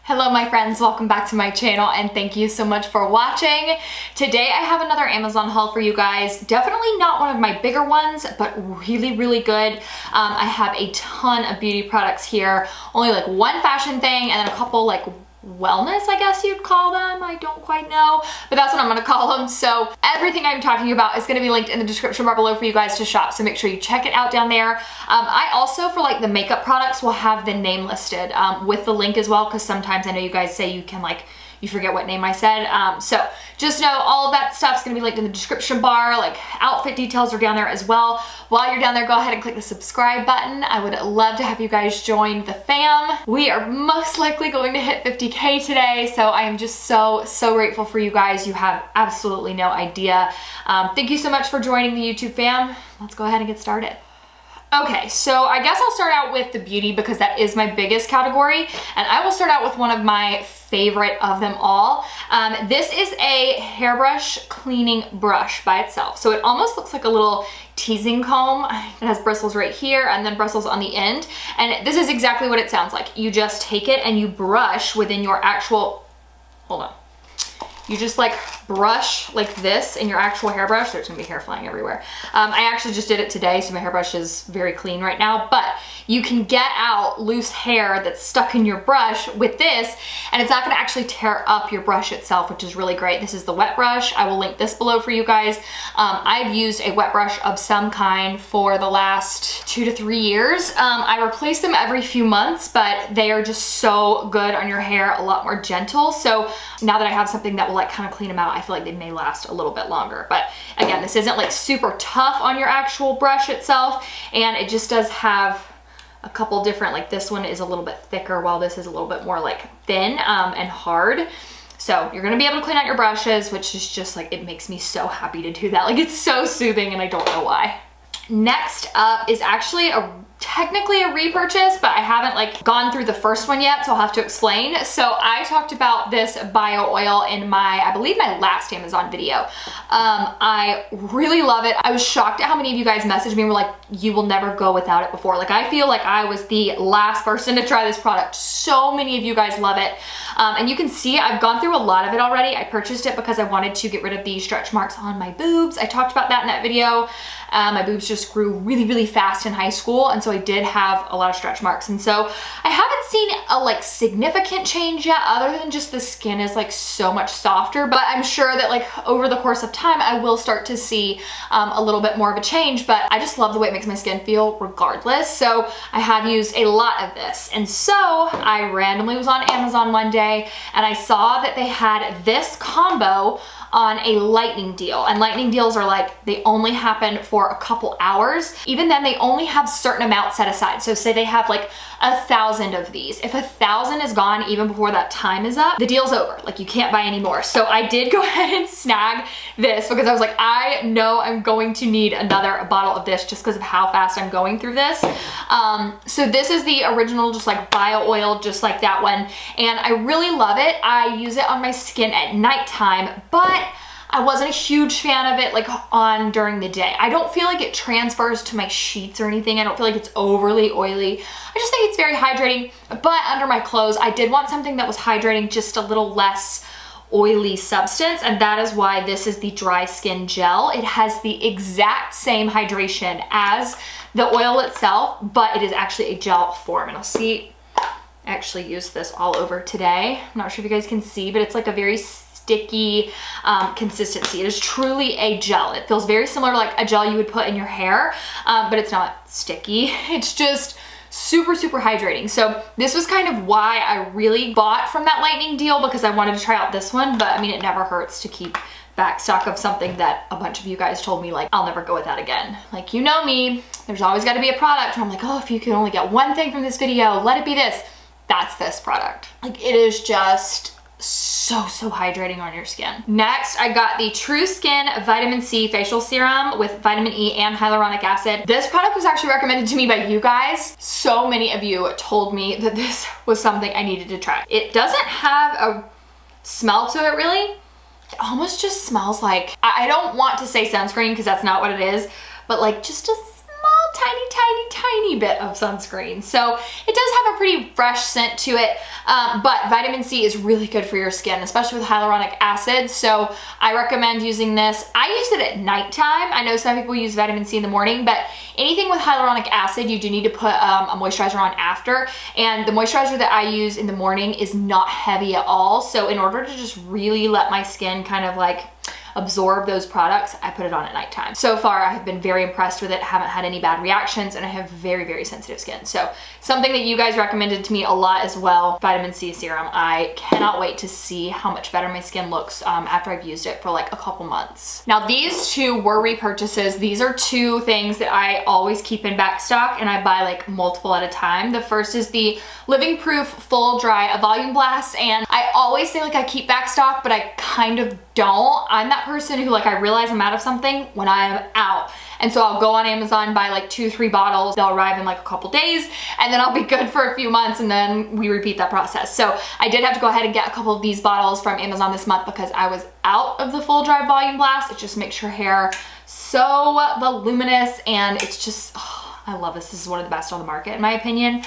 Hello my friends, welcome back to my channel and thank you so much for watching. Today I have another Amazon haul for you guys. Definitely not one of my bigger ones, but really good. I have a ton of beauty products here. Only like one fashion thing and then a couple like wellness, I guess you'd call them. I don't quite know, but that's what I'm gonna call them. So everything I'm talking about is gonna be linked in the description bar below for you guys to shop. So make sure you check it out down there. I also, for like the makeup products, will have the name listed with the link as well, because sometimes I know you guys say you can like, you forget what name I said. So just know all of that stuff's gonna be linked in the description bar. Like outfit details are down there as well. While you're down there, go ahead and click the subscribe button. I would love to have you guys join the fam. We are most likely going to hit 50K today, so I am just so grateful for you guys. You have absolutely no idea. Thank you so much for joining the YouTube fam. Let's go ahead and get started. Okay, so I guess I'll start out with the beauty because that is my biggest category, and I will start out with one of my favorite of them all. This is a hairbrush cleaning brush by itself. So it almost looks like a little teasing comb. It has bristles right here and then bristles on the end. And this is exactly what it sounds like. You just take it and you brush within your actual, hold on. You just like brush like this in your actual hairbrush. There's gonna be hair flying everywhere. I actually just did it today, so my hairbrush is very clean right now, but you can get out loose hair that's stuck in your brush with this, and it's not gonna actually tear up your brush itself, which is really great. This is the wet brush. I will link this below for you guys. I've used a wet brush of some kind for the last 2 to 3 years. I replace them every few months, but they are just so good on your hair, a lot more gentle. So now that I have something that will like kind of clean them out, I feel like they may last a little bit longer. But again, this isn't like super tough on your actual brush itself, and it just does have a couple different, like this one is a little bit thicker while this is a little bit more like thin and hard. So you're gonna be able to clean out your brushes, which is just like, it makes me so happy to do that. Like it's so soothing and I don't know why. Next up is actually technically a repurchase, but I haven't like gone through the first one yet, so I'll have to explain. So I talked about this bio oil in my, I believe my last Amazon video. I really love it. I was shocked at how many of you guys messaged me and were like, you will never go without it before. Like I feel like I was the last person to try this product. So many of you guys love it. And you can see I've gone through a lot of it already. I purchased it because I wanted to get rid of the stretch marks on my boobs. I talked about that in that video. My boobs just grew really fast in high school, and so I did have a lot of stretch marks, and so I haven't seen a like significant change yet, other than just the skin is like so much softer, but I'm sure that like over the course of time I will start to see a little bit more of a change. But I just love the way it makes my skin feel regardless, so I have used a lot of this. And so I randomly was on Amazon one day and I saw that they had this combo on a lightning deal, and lightning deals are like, they only happen for a couple hours. Even then, they only have certain amounts set aside. So say they have like 1,000 of these. If 1,000 is gone even before that time is up, the deal's over. Like you can't buy any more. So I did go ahead and snag this because I was like, I know I'm going to need another bottle of this just because of how fast I'm going through this. So this is the original, just like bio oil, just like that one. And I really love it. I use it on my skin at nighttime, but I wasn't a huge fan of it like on during the day. I don't feel like it transfers to my sheets or anything. I don't feel like it's overly oily. I just think it's very hydrating, but under my clothes, I did want something that was hydrating, just a little less oily substance, and that is why this is the dry skin gel. It has the exact same hydration as the oil itself, but it is actually a gel form, and I'll see, I actually used this all over today. I'm not sure if you guys can see, but it's like a very sticky consistency. It is truly a gel. It feels very similar to like a gel you would put in your hair, but it's not sticky. It's just super hydrating. So this was kind of why I really bought from that lightning deal, because I wanted to try out this one. But I mean, it never hurts to keep back stock of something that a bunch of you guys told me like, I'll never go without again. Like, you know me, there's always got to be a product where I'm like, oh, if you could only get one thing from this video, let it be this. That's this product. Like, it is just so hydrating on your skin. Next, I got the True Skin Vitamin C Facial Serum with vitamin E and hyaluronic acid. This product was actually recommended to me by you guys. So many of you told me that this was something I needed to try. It doesn't have a smell to it really. It almost just smells like, I don't want to say sunscreen because that's not what it is, but like just a small tiny bit of sunscreen. So it does have a pretty fresh scent to it, but vitamin C is really good for your skin, especially with hyaluronic acid. So I recommend using this. I use it at nighttime. I know some people use vitamin C in the morning, but anything with hyaluronic acid, you do need to put a moisturizer on after. And the moisturizer that I use in the morning is not heavy at all. So in order to just really let my skin kind of like absorb those products, I put it on at nighttime. So far, I have been very impressed with it. Haven't had any bad reactions, and I have very sensitive skin. So something that you guys recommended to me a lot as well, vitamin C serum. I cannot wait to see how much better my skin looks after I've used it for like a couple months. Now these two were repurchases. These are two things that I always keep in back stock, and I buy like multiple at a time. The first is the Living Proof Full Dry Volume Blast, and I always say like I keep back stock, but I kind of don't. I'm that person who like I realize I'm out of something when I'm out. And so I'll go on Amazon, buy like 2-3 bottles. They'll arrive in like a couple days, and then I'll be good for a few months, and then we repeat that process. So I did have to go ahead and get a couple of these bottles from Amazon this month because I was out of the Full Dry Volume Blast. It just makes your hair so voluminous, and it's just, oh, I love this. This is one of the best on the market in my opinion.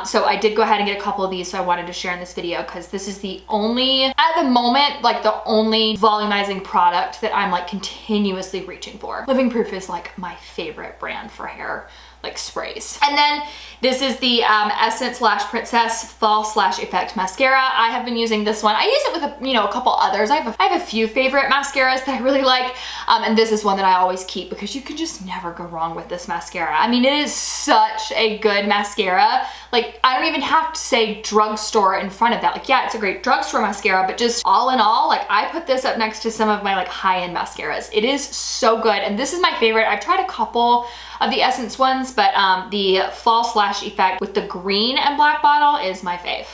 So I did go ahead and get a couple of these, so I wanted to share in this video because this is the only, at the moment, like the only volumizing product that I'm like continuously reaching for. Living Proof is like my favorite brand for hair like sprays. And then this is the Essence Lash Princess Fall Slash Effect Mascara. I have been using this one. I use it with a couple others. I have a few favorite mascaras that I really like, and this is one that I always keep because you can just never go wrong with this mascara. I mean, it is such a good mascara. Like, I don't even have to say drugstore in front of that. Like, yeah, it's a great drugstore mascara, but just all in all, like I put this up next to some of my like high-end mascaras. It is so good, and this is my favorite. I've tried a couple of the Essence ones, but the Fall Slash Effect with the green and black bottle is my fave.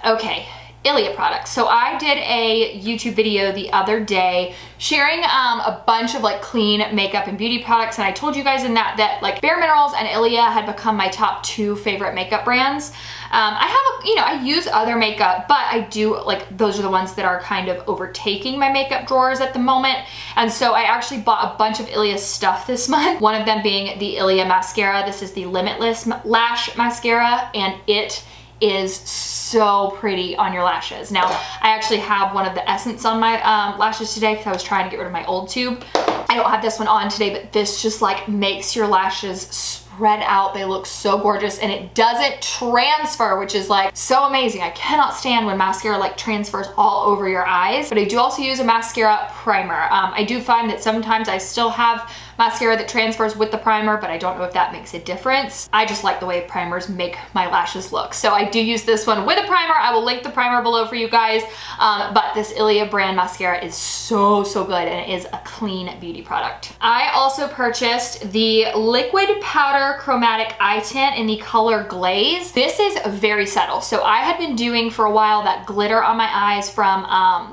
Okay, Ilia products. So I did a YouTube video the other day sharing a bunch of like clean makeup and beauty products, and I told you guys in that like Bare Minerals and Ilia had become my top 2 favorite makeup brands. I use other makeup, but I do like, those are the ones that are kind of overtaking my makeup drawers at the moment. And so I actually bought a bunch of Ilia stuff this month. One of them being the Ilia mascara. This is the Limitless Lash Mascara, and it is so pretty on your lashes. Now, I actually have one of the Essence on my lashes today because I was trying to get rid of my old tube. I don't have this one on today, but this just like makes your lashes spread out. They look so gorgeous, and it doesn't transfer, which is like so amazing. I cannot stand when mascara like transfers all over your eyes, but I do also use a mascara primer. I do find that sometimes I still have mascara that transfers with the primer, but I don't know if that makes a difference. I just like the way primers make my lashes look. So I do use this one with a primer. I will link the primer below for you guys. But this Ilia brand mascara is so good, and it is a clean beauty product. I also purchased the Liquid Powder Chromatic Eye Tint in the color Glaze. This is very subtle. So I had been doing for a while that glitter on my eyes from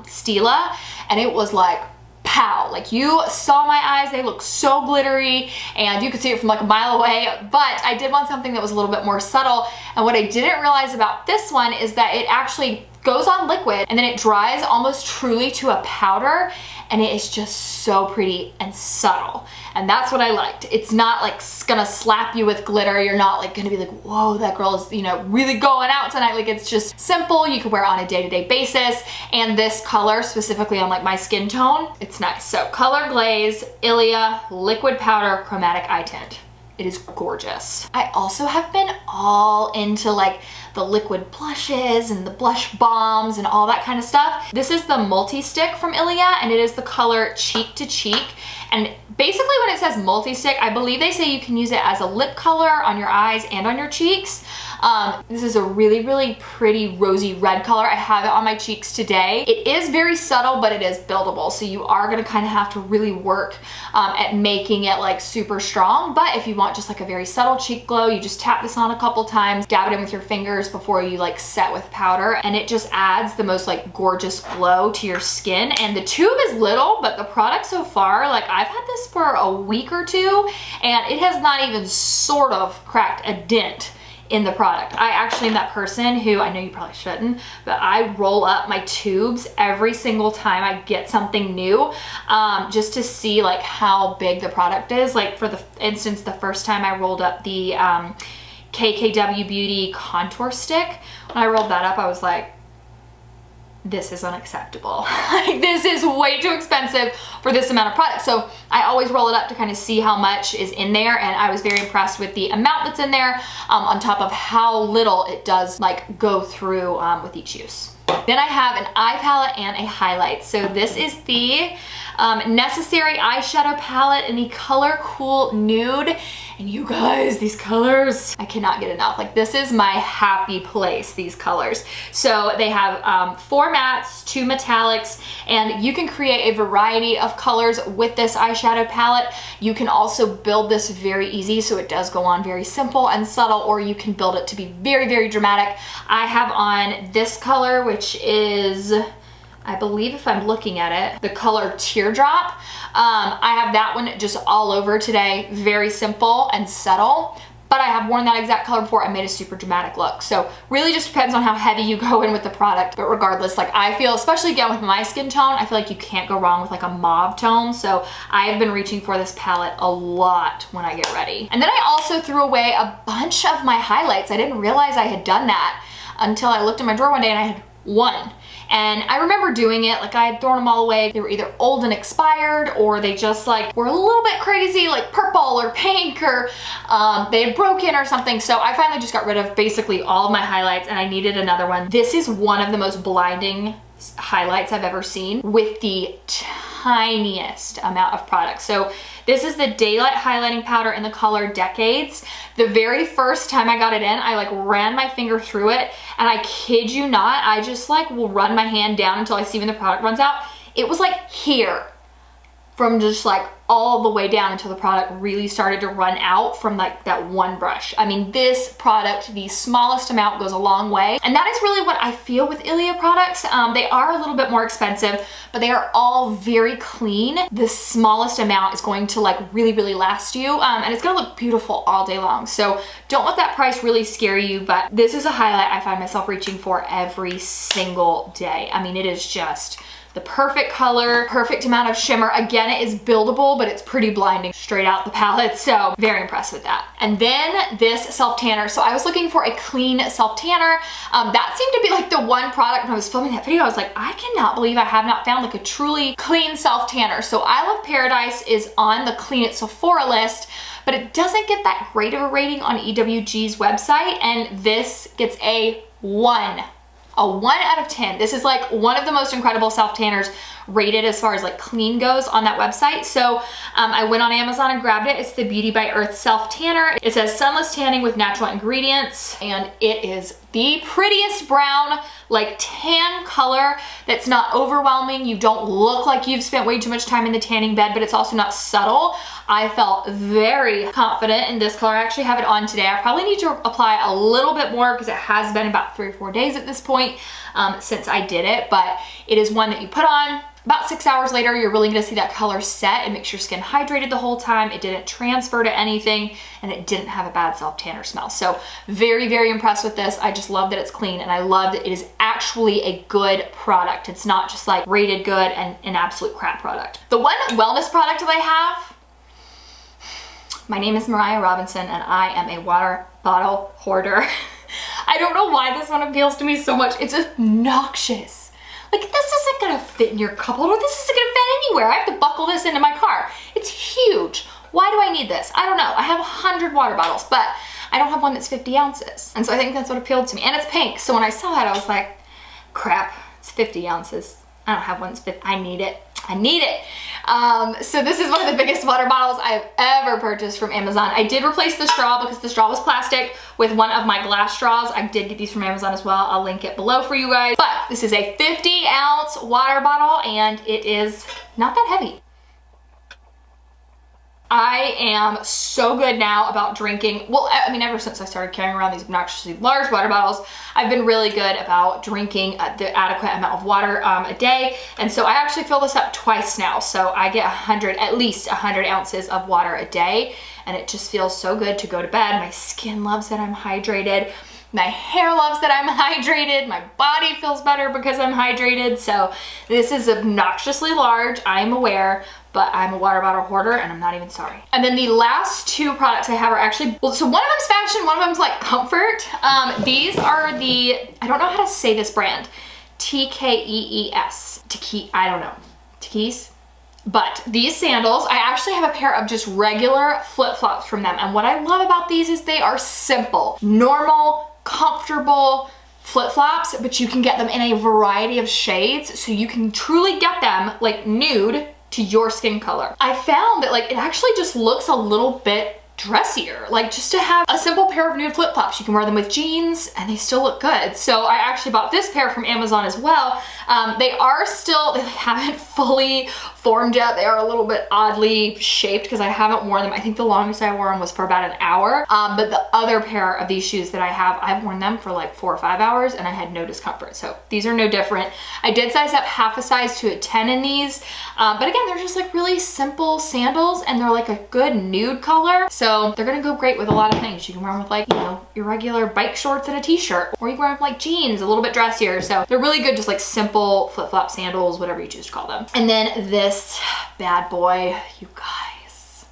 Stila, and it was like, pow, like you saw my eyes, they look so glittery, and you could see it from like a mile away, but I did want something that was a little bit more subtle. And what I didn't realize about this one is that it actually goes on liquid and then it dries almost truly to a powder, and it is just so pretty and subtle. And that's what I liked. It's not like gonna slap you with glitter. You're not like gonna be like, whoa, that girl is, really going out tonight. Like, it's just simple. You can wear it on a day-to-day basis. And this color, specifically on like my skin tone, it's nice. So Color Glaze, Ilia, Liquid Powder, Chromatic Eye Tint. It is gorgeous. I also have been all into like the liquid blushes and the blush bombs and all that kind of stuff. This is the multi-stick from Ilia, and it is the color Cheek to Cheek. And basically when it says multi-stick, I believe they say you can use it as a lip color on your eyes and on your cheeks. This is a really pretty rosy red color. I have it on my cheeks today. It is very subtle, but it is buildable. So you are gonna kind of have to really work at making it like super strong. But if you want just like a very subtle cheek glow, you just tap this on a couple times, dab it in with your fingers before you like set with powder, and it just adds the most like gorgeous glow to your skin. And the tube is little, but the product so far, like I've had this for a week or two, and it has not even sort of cracked a dent in the product. I actually am that person who, I know you probably shouldn't, but I roll up my tubes every single time I get something new, just to see like how big the product is. Like for the instance, the first time I rolled up the KKW Beauty contour stick, when I rolled that up, I was like, this is unacceptable. Like, this is way too expensive for this amount of product. So I always roll it up to kind of see how much is in there, and I was very impressed with the amount that's in there, on top of how little it does like go through with each use. Then I have an eye palette and a highlight. So this is the Necessary eyeshadow palette in the Color Cool Nude. And you guys, these colors, I cannot get enough. Like, this is my happy place, these colors. So they have 4 mattes, 2 metallics, and you can create a variety of colors with this eyeshadow palette. You can also build this very easy, so it does go on very simple and subtle, or you can build it to be very, very dramatic. I have on this color, which is, I believe if I'm looking at it, the color Teardrop. I have that one just all over today. Very simple and subtle, but I have worn that exact color before and made a super dramatic look. So really just depends on how heavy you go in with the product. But regardless, like I feel, especially again with my skin tone, I feel like you can't go wrong with like a mauve tone. So I have been reaching for this palette a lot when I get ready. And then I also threw away a bunch of my highlights. I didn't realize I had done that until I looked in my drawer one day and I had one. And I remember doing it, like I had thrown them all away. They were either old and expired, or they just like were a little bit crazy, like purple or pink, or they had broken or something. So I finally just got rid of basically all of my highlights, and I needed another one. This is one of the most blinding highlights I've ever seen with the tiniest amount of product. So this is the Daylight Highlighting Powder in the color Decades. The very first time I got it in, I like ran my finger through it, and I kid you not, I just like will run my hand down until I see when the product runs out. It was like here, from just like all the way down until the product really started to run out from like that one brush. I mean, this product, the smallest amount goes a long way. And that is really what I feel with Ilia products. They are a little bit more expensive, but they are all very clean. The smallest amount is going to like really, really last you. And it's gonna look beautiful all day long. So don't let that price really scare you, but this is a highlight I find myself reaching for every single day. I mean, it is just the perfect color, perfect amount of shimmer. Again, it is buildable, but it's pretty blinding straight out the palette. So very impressed with that. And then this self tanner. So I was looking for a clean self tanner. That seemed to be like the one product when I was filming that video. I was like, I cannot believe I have not found like a truly clean self tanner. So I Love Paradise is on the Clean It Sephora list, but it doesn't get that great of a rating on EWG's website. And this gets a 1 out of 10. This is like one of the most incredible self tanners rated as far as like clean goes on that website. So I went on Amazon and grabbed it. It's the Beauty by Earth self tanner. It says sunless tanning with natural ingredients, and it is the prettiest brown like tan color that's not overwhelming. You don't look like you've spent way too much time in the tanning bed, but it's also not subtle. I felt very confident in this color. I actually have it on today. I probably need to apply a little bit more because it has been about 3 or 4 days at this point since I did it, but it is one that you put on. About 6 hours later, you're really gonna see that color set. It makes your skin hydrated the whole time. It didn't transfer to anything, and it didn't have a bad self tanner smell. So very, very impressed with this. I just love that it's clean, and I love that it is actually a good product. It's not just like rated good and an absolute crap product. The one wellness product that I have, my name is Moriah Robinson, and I am a water bottle hoarder. I don't know why this one appeals to me so much. It's obnoxious. Like, this isn't gonna fit in your cup holder. This isn't gonna fit anywhere. I have to buckle this into my car. It's huge. Why do I need this? I don't know. I have 100 water bottles, but I don't have one that's 50 ounces. And so I think that's what appealed to me. And it's pink. So when I saw it, I was like, crap, it's 50 ounces. I don't have one that's 50. I need it. I need it. So this is one of the biggest water bottles I've ever purchased from Amazon. I did replace the straw because the straw was plastic with one of my glass straws. I did get these from Amazon as well. I'll link it below for you guys. But this is a 50-ounce water bottle, and it is not that heavy. I am so good now about drinking. Well, I mean, ever since I started carrying around these obnoxiously large water bottles, I've been really good about drinking the adequate amount of water a day. And so I actually fill this up twice now. So I get at least 100 ounces of water a day. And it just feels so good to go to bed. My skin loves that I'm hydrated. My hair loves that I'm hydrated. My body feels better because I'm hydrated. So this is obnoxiously large, I am aware, but I'm a water bottle hoarder and I'm not even sorry. And then the last two products I have are actually, well, so one of them's fashion, one of them's like comfort. These are the, I don't know how to say this brand, TKEES. I don't know, Tikis? But these sandals, I actually have a pair of just regular flip-flops from them. And what I love about these is they are simple, normal, comfortable flip-flops, but you can get them in a variety of shades. So you can truly get them like nude to your skin color. I found that like it actually just looks a little bit dressier, like just to have a simple pair of nude flip-flops. You can wear them with jeans and they still look good. So I actually bought this pair from Amazon as well. They haven't fully formed yet. They are a little bit oddly shaped because I haven't worn them. I think the longest I wore them was for about an hour. But the other pair of these shoes that I have, I've worn them for like 4 or 5 hours and I had no discomfort. So these are no different. I did size up half a size to a 10 in these. But again, they're just like really simple sandals and they're like a good nude color. So they're gonna go great with a lot of things. You can wear them with like, you know, your regular bike shorts and a t-shirt, or you can wear them with like jeans, a little bit dressier. So they're really good, just like simple flip-flop sandals, whatever you choose to call them. And then this bad boy, you guys.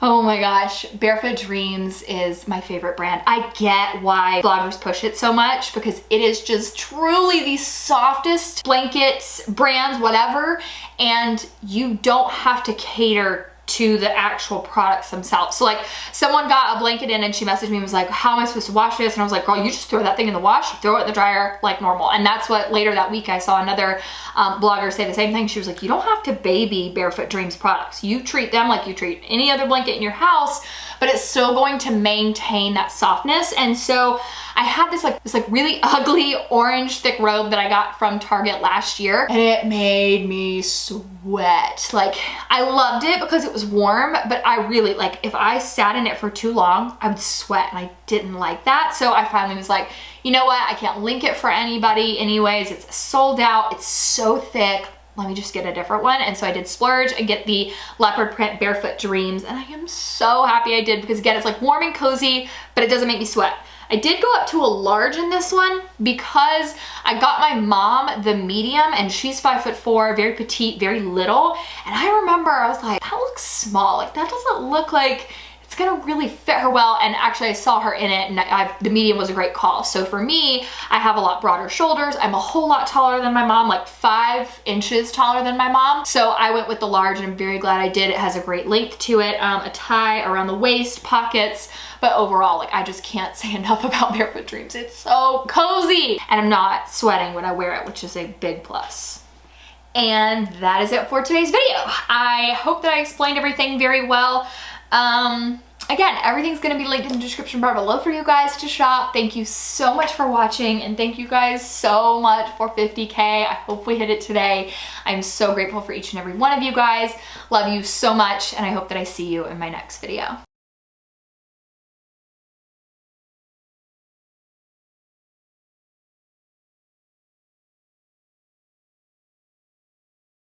Oh my gosh, Barefoot Dreams is my favorite brand. I get why bloggers push it so much because it is just truly the softest blankets, brands, whatever, and you don't have to cater to the actual products themselves. So like someone got a blanket in and she messaged me and was like, how am I supposed to wash this? And I was like, girl, you just throw that thing in the wash, throw it in the dryer like normal. And that's what later that week I saw another blogger say the same thing. She was like, you don't have to baby Barefoot Dreams products. You treat them like you treat any other blanket in your house, but it's still going to maintain that softness. And so I had this like really ugly orange thick robe that I got from Target last year and it made me sweat. Like I loved it because it was warm, but I really like if I sat in it for too long, I would sweat and I didn't like that. So I finally was like, you know what? I can't link it for anybody anyways. It's sold out. It's so thick. Let me just get a different one. And so I did splurge and get the leopard print Barefoot Dreams. And I am so happy I did because again, it's like warm and cozy, but it doesn't make me sweat. I did go up to a large in this one because I got my mom the medium and she's 5'4", very petite, very little. And I remember I was like, that looks small. Like that doesn't look like it's gonna really fit her well. And actually I saw her in it and the medium was a great call. So for me, I have a lot broader shoulders. I'm a whole lot taller than my mom, like 5 inches taller than my mom. So I went with the large and I'm very glad I did. It has a great length to it, a tie around the waist, pockets, but overall, like I just can't say enough about Barefoot Dreams. It's so cozy and I'm not sweating when I wear it, which is a big plus. And that is it for today's video. I hope that I explained everything very well. Again, everything's gonna be linked in the description bar below for you guys to shop. Thank you so much for watching and thank you guys so much for 50K. I hope we hit it today. I'm so grateful for each and every one of you guys. Love you so much and I hope that I see you in my next video.